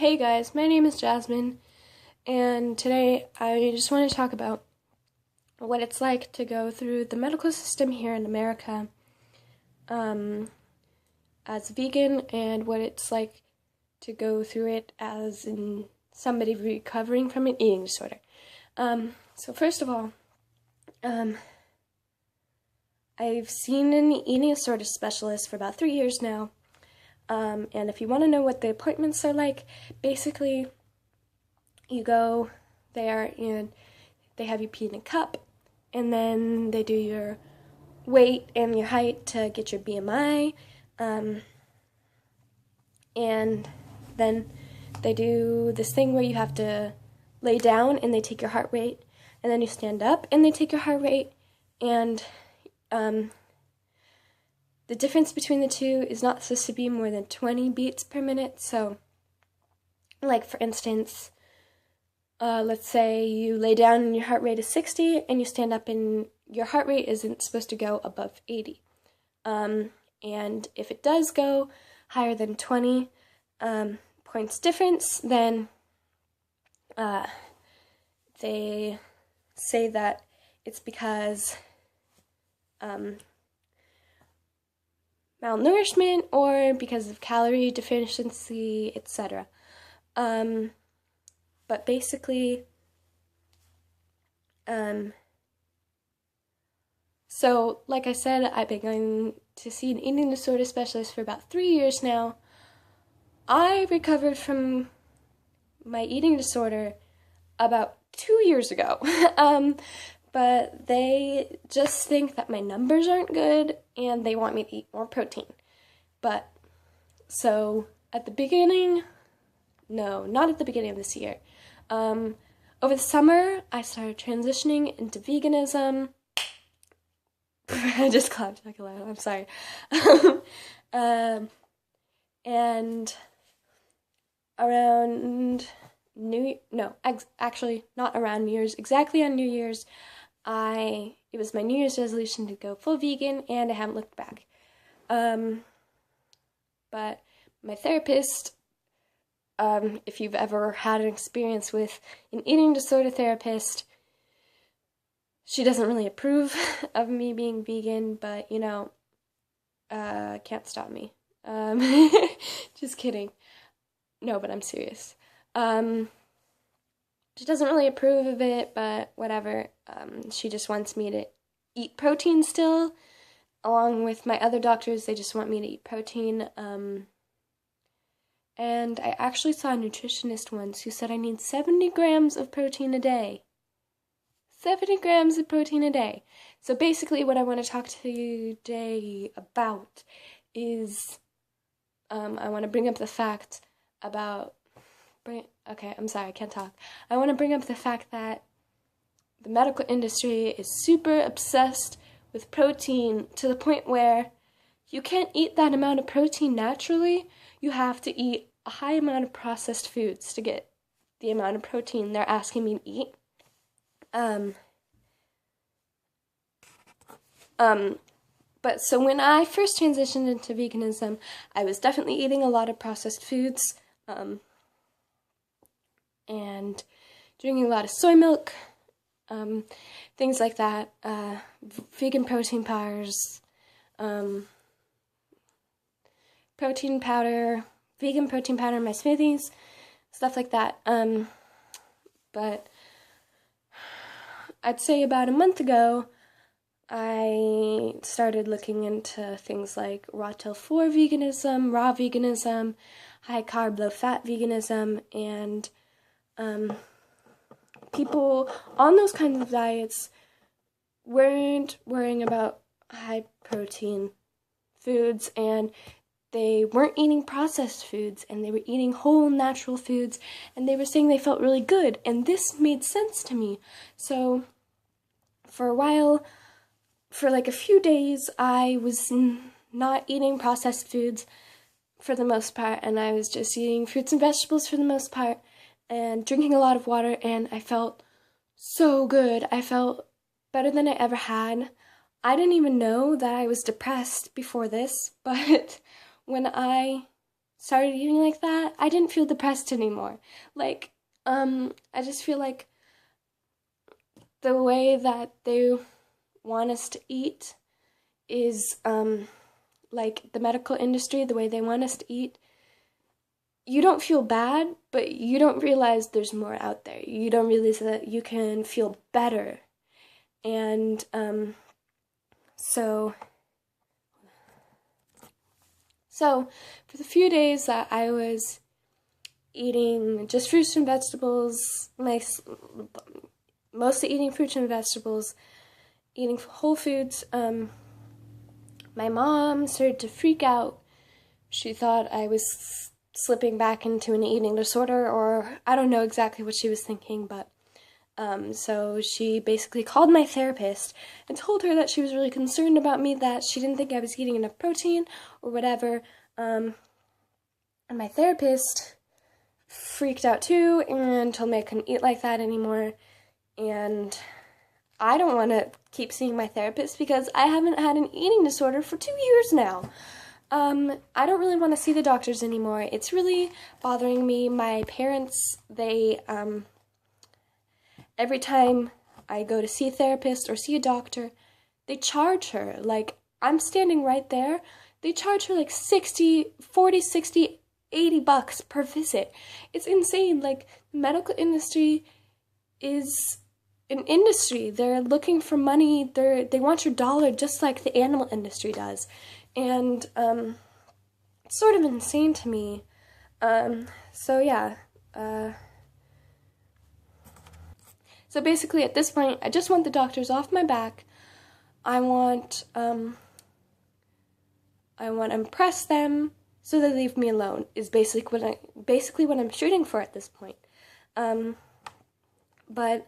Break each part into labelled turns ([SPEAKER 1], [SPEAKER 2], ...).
[SPEAKER 1] Hey guys, my name is Jasmine, and today I just want to talk about what it's like to go through the medical system here in America as a vegan, and what it's like to go through it as in somebody recovering from an eating disorder. So first of all, I've seen an eating disorder specialist for about 3 years now. And if you want to know what the appointments are like, basically, you go there and they have you pee in a cup, and then they do your weight and your height to get your BMI, and then they do this thing where you have to lay down and they take your heart rate, and then you stand up and they take your heart rate, and the difference between the two is not supposed to be more than 20 beats per minute. So, like for instance, let's say you lay down and your heart rate is 60, and you stand up and your heart rate isn't supposed to go above 80. And if it does go higher than 20 points difference, then they say that it's because malnourishment or because of calorie deficiency, etc. But basically, so like I said, I've been going to see an eating disorder specialist for about 3 years now. I recovered from my eating disorder about 2 years ago. But they just think that my numbers aren't good and they want me to eat more protein. But, so, at the beginning, no, not at the beginning of this year. Over the summer, I started transitioning into veganism. I just clapped like a loud, I'm sorry. And around actually not around New Year's, exactly on New Year's, it was my New Year's resolution to go full vegan, and I haven't looked back. But my therapist, if you've ever had an experience with an eating disorder therapist, she doesn't really approve of me being vegan, but, can't stop me. Just kidding. No, but I'm serious. She doesn't really approve of it, but whatever. She just wants me to eat protein still. Along with my other doctors, they just want me to eat protein. And I actually saw a nutritionist once who said I need 70 grams of protein a day. 70 grams of protein a day. So basically what I want to talk to you today about is, I want to bring up the fact about... Okay, I'm sorry, I can't talk. I want to bring up the fact that the medical industry is super obsessed with protein to the point where you can't eat that amount of protein naturally. You have to eat a high amount of processed foods to get the amount of protein they're asking me to eat. But so when I first transitioned into veganism, I was definitely eating a lot of processed foods. And drinking a lot of soy milk, things like that, vegan protein powders, protein powder, vegan protein powder in my smoothies, stuff like that. But I'd say about a month ago, I started looking into things like raw-till-4 veganism, raw veganism, high-carb, low-fat veganism, and people on those kinds of diets weren't worrying about high protein foods, and they weren't eating processed foods, and they were eating whole natural foods, and they were saying they felt really good, and this made sense to me. So for a while, for like a few days, I was not eating processed foods for the most part, and I was just eating fruits and vegetables for the most part, and drinking a lot of water, and I felt so good. I felt better than I ever had. I didn't even know that I was depressed before this, but when I started eating like that, I didn't feel depressed anymore. Like, I just feel like the way that they want us to eat is, like the medical industry, the way they want us to eat. You don't feel bad, but you don't realize there's more out there. You don't realize that you can feel better. And, so for the few days that I was eating just fruits and vegetables, mostly eating fruits and vegetables, eating whole foods, my mom started to freak out. She thought I was slipping back into an eating disorder, or I don't know exactly what she was thinking, but so she basically called my therapist and told her that she was really concerned about me, that she didn't think I was eating enough protein or whatever. And my therapist freaked out too and told me I couldn't eat like that anymore. And I don't want to keep seeing my therapist because I haven't had an eating disorder for 2 years now. I don't really want to see the doctors anymore. It's really bothering me. My parents, they, every time I go to see a therapist or see a doctor, they charge her. Like, I'm standing right there. They charge her like 60, 40, 60, 80 bucks per visit. It's insane. Like, the medical industry is an industry. They're looking for money. They want your dollar just like the animal industry does. And it's sort of insane to me. So yeah. So basically at this point, I just want the doctors off my back. I want to impress them so they leave me alone, is basically what I'm shooting for at this point. But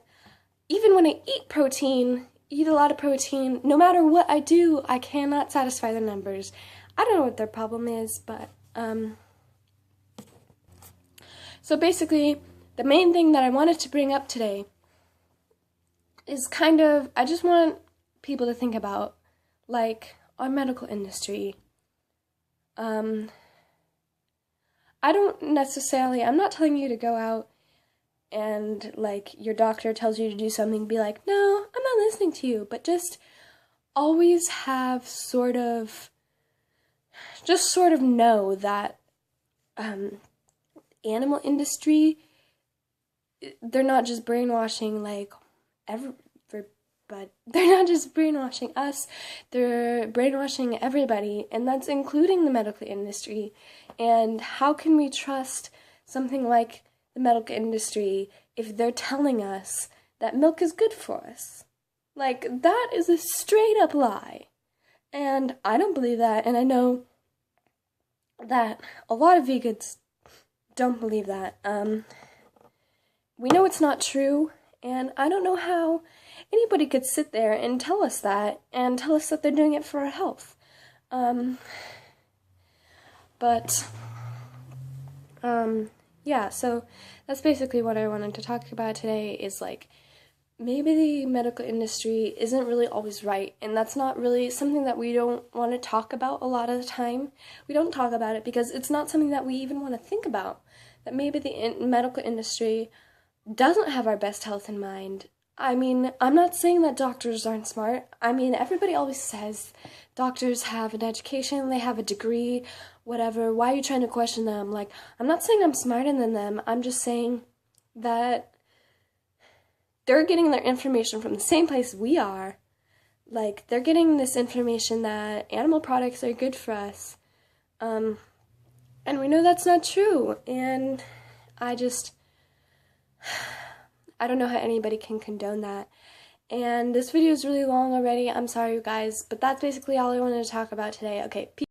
[SPEAKER 1] even when I eat a lot of protein, no matter what I do, I cannot satisfy the numbers. I don't know what their problem is, but, so basically, the main thing that I wanted to bring up today is kind of, I just want people to think about, like, our medical industry. I'm not telling you to go out and, like, your doctor tells you to do something, be like, no, I'm not listening to you, but just always have sort of know that, animal industry, they're not just brainwashing, like, but they're not just brainwashing us, they're brainwashing everybody, and that's including the medical industry. And how can we trust something like the medical industry if they're telling us that milk is good for us? Like, that is a straight up lie. And I don't believe that, and I know that a lot of vegans don't believe that. We know it's not true, and I don't know how anybody could sit there and tell us that, and tell us that they're doing it for our health. Yeah, so that's basically what I wanted to talk about today, is like, maybe the medical industry isn't really always right, and that's not really something that we don't want to talk about a lot of the time. We don't talk about it because it's not something that we even want to think about, that maybe the medical industry doesn't have our best health in mind. I mean, I'm not saying that doctors aren't smart. I mean, everybody always says doctors have an education, they have a degree, whatever. Why are you trying to question them? Like, I'm not saying I'm smarter than them. I'm just saying that they're getting their information from the same place we are. Like, they're getting this information that animal products are good for us. And we know that's not true. And I don't know how anybody can condone that. And this video is really long already. I'm sorry, you guys. But that's basically all I wanted to talk about today. Okay, peace.